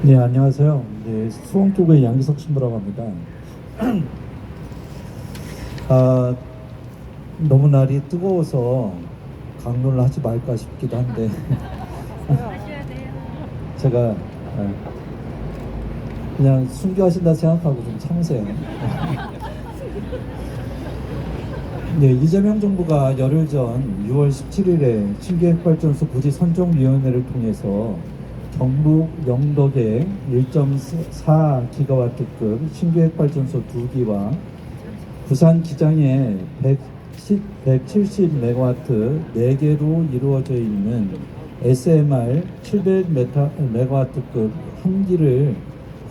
네, 안녕하세요. 네, 수원 쪽의 양기석 신부라고 합니다. 아, 너무 날이 뜨거워서 강론을 하지 말까 싶기도 한데 하셔야 돼요. 제가 그냥 순교하신다 생각하고 좀 참으세요. 네, 이재명 정부가 열흘 전 6월 17일에 신규핵발전소 부지 선정위원회를 통해서 경북 영덕에 1.4기가와트급 신규핵발전소 2기와 부산 기장에 170메가와트 4개로 이루어져 있는 SMR 700메가와트급 1기를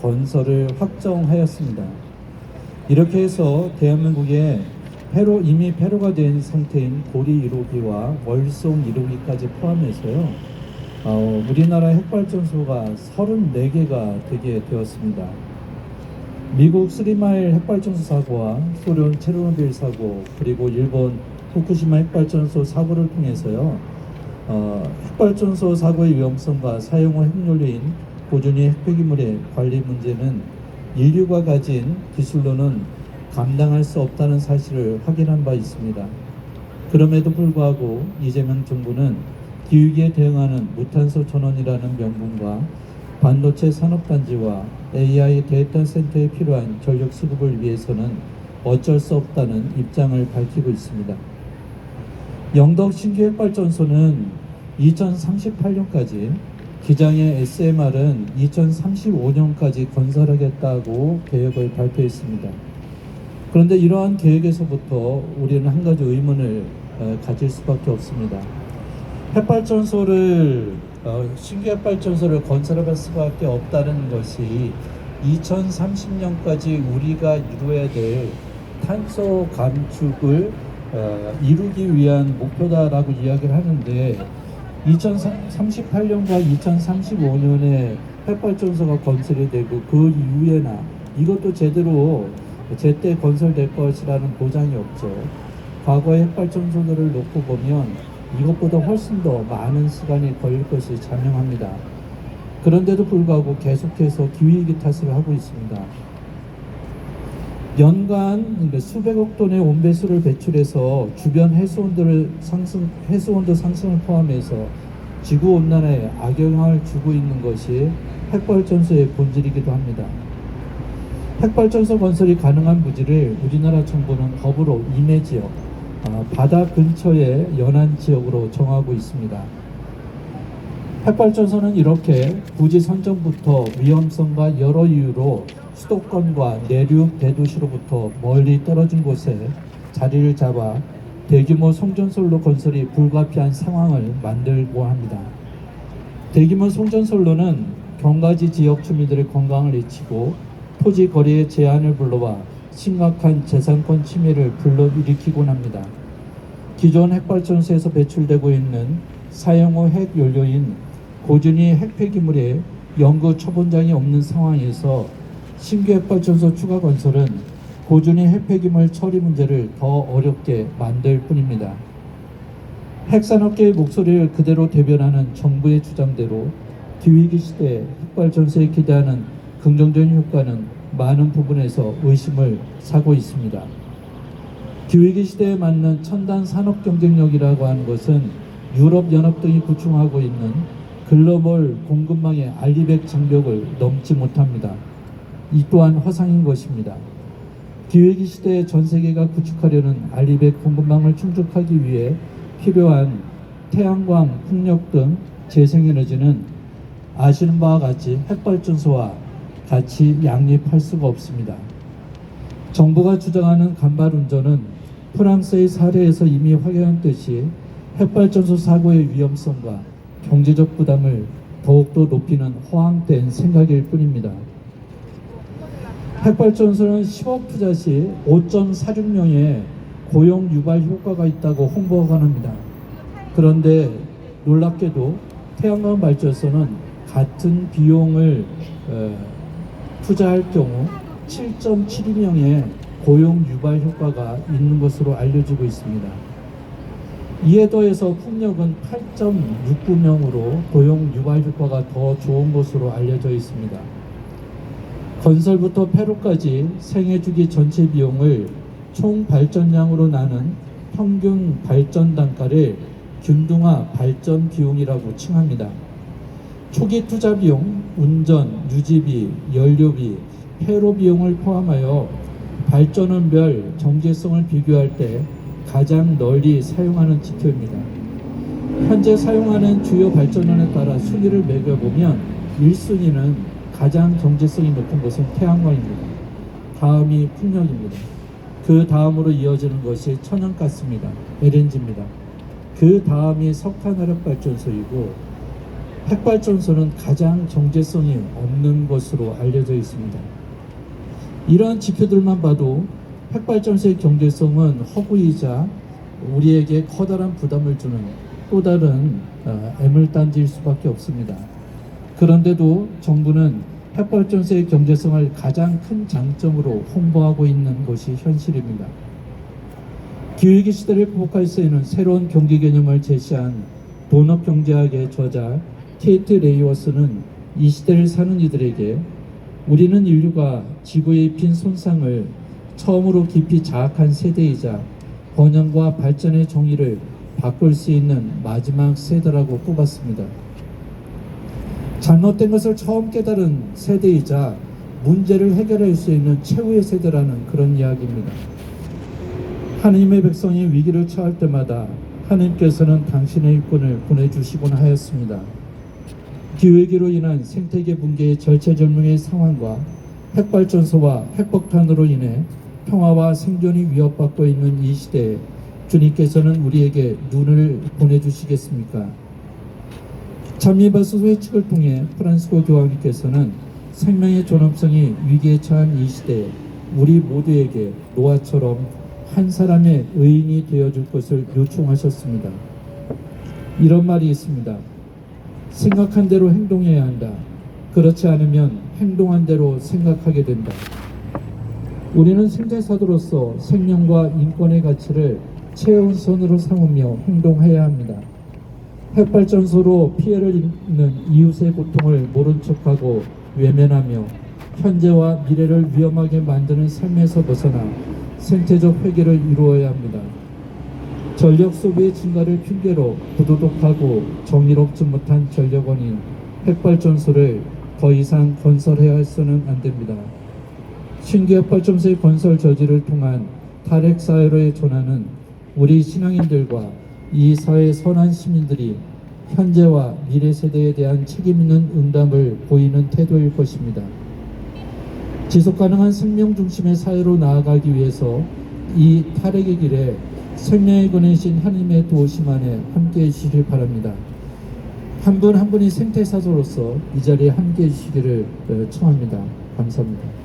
건설을 확정하였습니다. 이렇게 해서 대한민국에 이미 폐로가 된 상태인 고리 1호기와 월송 1호기까지 포함해서요, 우리나라 핵발전소가 34개가 되게 되었습니다. 미국 쓰리마일 핵발전소 사고와 소련 체르노빌 사고, 그리고 일본 후쿠시마 핵발전소 사고를 통해서요, 핵발전소 사고의 위험성과 사용 후 핵연료인 고준위 핵폐기물의 관리 문제는 인류가 가진 기술로는 감당할 수 없다는 사실을 확인한 바 있습니다. 그럼에도 불구하고 이재명 정부는 기후위기에 대응하는 무탄소 전원이라는 명분과 반도체 산업단지와 AI 데이터 센터에 필요한 전력 수급을 위해서는 어쩔 수 없다는 입장을 밝히고 있습니다. 영덕 신규핵발전소는 2038년까지, 기장의 SMR은 2035년까지 건설하겠다고 계획을 발표했습니다. 그런데 이러한 계획에서부터 우리는 한 가지 의문을 가질 수밖에 없습니다. 신규 핵발전소를 건설할 수밖에 없다는 것이 2030년까지 우리가 이루어야 될 탄소 감축을 이루기 위한 목표다라고 이야기를 하는데, 2038년과 2035년에 핵발전소가 건설이 되고 그 이후에나 이것도 제때 건설될 것이라는 보장이 없죠. 과거의 핵발전소들을 놓고 보면 이것보다 훨씬 더 많은 시간이 걸릴 것이 자명합니다. 그런데도 불구하고 계속해서 기후위기 탓을 하고 있습니다. 연간 수백억 톤의 온배수를 배출해서 주변 해수온도 상승을 포함해서 지구온난화에 악영향을 주고 있는 것이 핵발전소의 본질이기도 합니다. 핵발전소 건설이 가능한 부지를 우리나라 정부는 법으로 임해 지역, 바다 근처의 연안 지역으로 정하고 있습니다. 핵발전소는 이렇게 부지 선정부터 위험성과 여러 이유로 수도권과 내륙 대도시로부터 멀리 떨어진 곳에 자리를 잡아 대규모 송전솔로 건설이 불가피한 상황을 만들고 합니다. 대규모 송전솔로는 경과지 지역 주민들의 건강을 해치고 토지 거래의 제한을 불러와 심각한 재산권 침해를 불러일으키곤 합니다. 기존 핵발전소에서 배출되고 있는 사용 후 핵연료인 고준위 핵폐기물에 연구 처분장이 없는 상황에서 신규 핵발전소 추가 건설은 고준위 핵폐기물 처리 문제를 더 어렵게 만들 뿐입니다. 핵산업계의 목소리를 그대로 대변하는 정부의 주장대로 기후위기 시대에 핵발전소에 기대하는 긍정적인 효과는 많은 부분에서 의심을 사고 있습니다. 기후위기 시대에 맞는 첨단 산업 경쟁력이라고 하는 것은 유럽연합 등이 구축하고 있는 글로벌 공급망의 알리백 장벽을 넘지 못합니다. 이 또한 허상인 것입니다. 기후위기 시대에 전 세계가 구축하려는 알리백 공급망을 충족하기 위해 필요한 태양광, 풍력 등 재생에너지는 아시는 바와 같이 핵발전소와 같이 양립할 수가 없습니다. 정부가 주장하는 간발운전은 프랑스의 사례에서 이미 확인했듯이 핵발전소 사고의 위험성과 경제적 부담을 더욱더 높이는 허황된 생각일 뿐입니다. 핵발전소는 10억 투자 시 5.46명의 고용 유발 효과가 있다고 홍보하곤 합니다. 그런데 놀랍게도 태양광 발전소는 같은 비용을 투자할 경우 7.72명의 고용 유발 효과가 있는 것으로 알려지고 있습니다. 이에 더해서 풍력은 8.69명으로 고용 유발 효과가 더 좋은 것으로 알려져 있습니다. 건설부터 폐로까지 생애주기 전체 비용을 총 발전량으로 나눈 평균 발전 단가를 균등화 발전 비용이라고 칭합니다. 초기 투자 비용, 운전, 유지비, 연료비, 폐로 비용을 포함하여 발전원별 정제성을 비교할 때 가장 널리 사용하는 지표입니다. 현재 사용하는 주요 발전원에 따라 순위를 매겨보면 1순위는 가장 정제성이 높은 것은 태양광입니다. 다음이 풍력입니다. 그 다음으로 이어지는 것이 천연가스입니다. LNG입니다. 그 다음이 석탄화력발전소이고 핵발전소는 가장 정제성이 없는 것으로 알려져 있습니다. 이러한 지표들만 봐도 핵발전소의 경제성은 허구이자 우리에게 커다란 부담을 주는 또 다른 애물단지일 수밖에 없습니다. 그런데도 정부는 핵발전소의 경제성을 가장 큰 장점으로 홍보하고 있는 것이 현실입니다. 기후위기 시대를 극복할 수 있는 새로운 경제 개념을 제시한 도넛경제학의 저자 케이트 레이워스는 이 시대를 사는 이들에게 우리는 인류가 지구에 입힌 손상을 처음으로 깊이 자학한 세대이자 번영과 발전의 정의를 바꿀 수 있는 마지막 세대라고 꼽았습니다. 잘못된 것을 처음 깨달은 세대이자 문제를 해결할 수 있는 최후의 세대라는 그런 이야기입니다. 하느님의 백성이 위기를 처할 때마다 하느님께서는 당신의 일꾼을 보내주시곤 하였습니다. 기후위기로 인한 생태계 붕괴의 절체절명의 상황과 핵발전소와 핵폭탄으로 인해 평화와 생존이 위협받고 있는 이 시대에 주님께서는 우리에게 눈을 보내주시겠습니까? 잠미바스 회칙을 통해 프란시스코 교황님께서는 생명의 존엄성이 위기에 처한 이 시대에 우리 모두에게 노아처럼 한 사람의 의인이 되어줄 것을 요청하셨습니다. 이런 말이 있습니다. 생각한 대로 행동해야 한다. 그렇지 않으면 행동한 대로 생각하게 된다. 우리는 생태사도로서 생명과 인권의 가치를 최우선으로 삼으며 행동해야 합니다. 핵발전소로 피해를 입는 이웃의 고통을 모른 척하고 외면하며 현재와 미래를 위험하게 만드는 삶에서 벗어나 생태적 회개를 이루어야 합니다. 전력 소비의 증가를 핑계로 부도덕하고 정의롭지 못한 전력원인 핵발전소를 더 이상 건설해야 해서는 안 됩니다. 신규 핵발전소의 건설 저지를 통한 탈핵 사회로의 전환은 우리 신앙인들과 이 사회의 선한 시민들이 현재와 미래 세대에 대한 책임 있는 응답을 보이는 태도일 것입니다. 지속가능한 생명 중심의 사회로 나아가기 위해서 이 탈핵의 길에 생명의 권이신 하나님의 도우심 안에 함께해 주시길 바랍니다. 한 분 한 분이 생태사도로서 이 자리에 함께해 주시기를 청합니다. 감사합니다.